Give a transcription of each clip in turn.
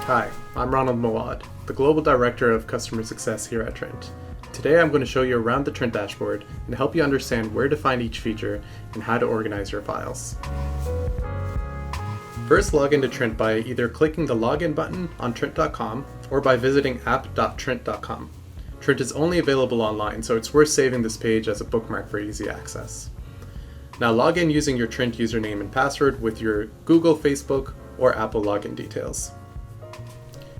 Hi, I'm Ronald Mawad, the Global Director of Customer Success here at Trint. Today I'm going to show you around the Trint Dashboard and help you understand where to find each feature and how to organize your files. First, log into Trint by either clicking the login button on trint.com or by visiting app.trint.com. Trint is only available online, so it's worth saving this page as a bookmark for easy access. Now log in using your Trint username and password with your Google, Facebook, or Apple login details.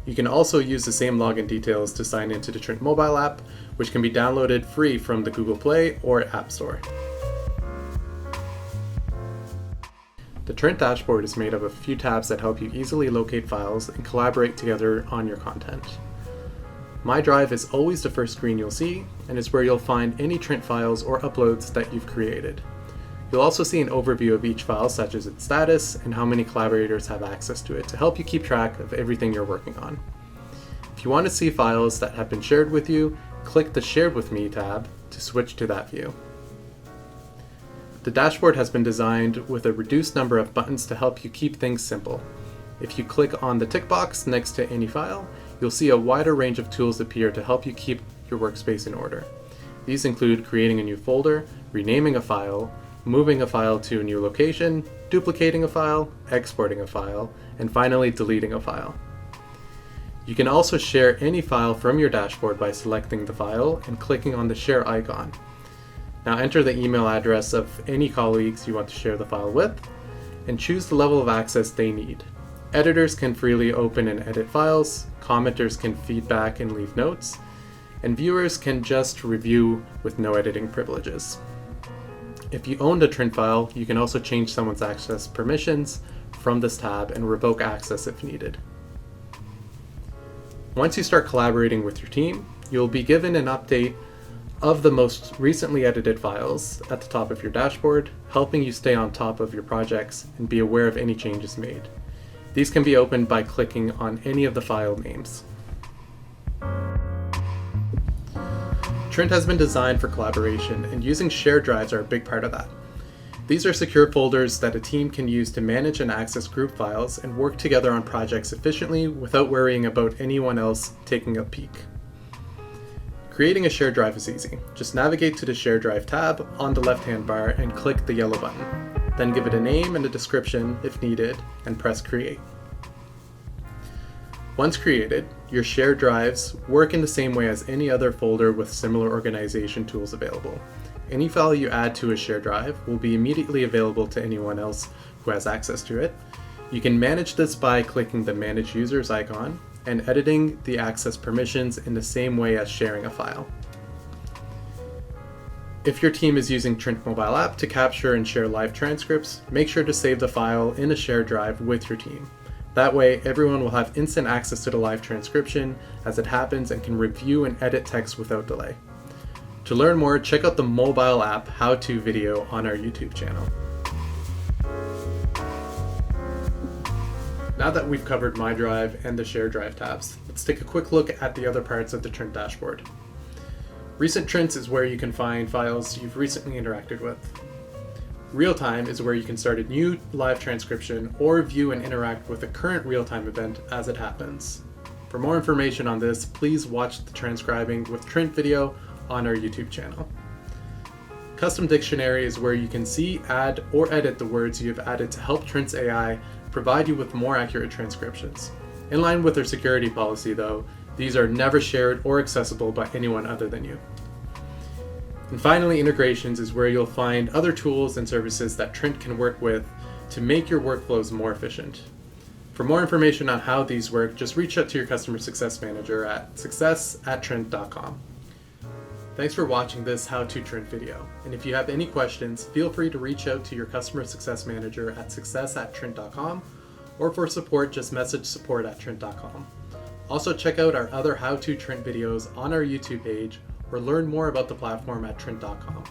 You can also use the same login details to sign into the Trint mobile app, which can be downloaded free from the Google Play or App Store. The Trint Dashboard is made up of a few tabs that help you easily locate files and collaborate together on your content. My Drive is always the first screen you'll see, and is where you'll find any Trint files or uploads that you've created. You'll also see an overview of each file, such as its status and how many collaborators have access to it, to help you keep track of everything you're working on. If you want to see files that have been shared with you, click the Shared With Me tab to switch to that view. The dashboard has been designed with a reduced number of buttons to help you keep things simple. If you click on the tick box next to any file, you'll see a wider range of tools appear to help you keep your workspace in order. These include creating a new folder, renaming a file, moving a file to a new location, duplicating a file, exporting a file, and finally deleting a file. You can also share any file from your dashboard by selecting the file and clicking on the share icon. Now enter the email address of any colleagues you want to share the file with, and choose the level of access they need. Editors can freely open and edit files, commenters can feedback and leave notes, and viewers can just review with no editing privileges. If you own the Trint file, you can also change someone's access permissions from this tab and revoke access if needed. Once you start collaborating with your team, you'll be given an update of the most recently edited files at the top of your dashboard, helping you stay on top of your projects and be aware of any changes made. These can be opened by clicking on any of the file names. Trint has been designed for collaboration, and using shared drives are a big part of that. These are secure folders that a team can use to manage and access group files and work together on projects efficiently without worrying about anyone else taking a peek. Creating a shared drive is easy. Just navigate to the Share Drive tab on the left-hand bar and click the yellow button. Then give it a name and a description if needed, and press Create. Once created, your shared drives work in the same way as any other folder with similar organization tools available. Any file you add to a shared drive will be immediately available to anyone else who has access to it. You can manage this by clicking the Manage Users icon and editing the access permissions in the same way as sharing a file. If your team is using Trint mobile app to capture and share live transcripts, make sure to save the file in a shared drive with your team. That way, everyone will have instant access to the live transcription as it happens and can review and edit text without delay. To learn more, check out the mobile app how-to video on our YouTube channel. Now that we've covered My Drive and the Share Drive tabs, let's take a quick look at the other parts of the Trint Dashboard. Recent Trints is where you can find files you've recently interacted with. Real Time is where you can start a new live transcription or view and interact with a current real-time event as it happens. For more information on this, please watch the Transcribing with Trint video on our YouTube channel. Custom Dictionary is where you can see, add, or edit the words you have added to help Trint's AI provide you with more accurate transcriptions. In line with our security policy though, these are never shared or accessible by anyone other than you. And finally, Integrations is where you'll find other tools and services that Trint can work with to make your workflows more efficient. For more information on how these work, just reach out to your customer success manager at success@trint.com. Thanks for watching this How to Trint video. And if you have any questions, feel free to reach out to your customer success manager at success@trint.com, or for support, just message support@trint.com. Also check out our other How to Trint videos on our YouTube page, or learn more about the platform at trint.com.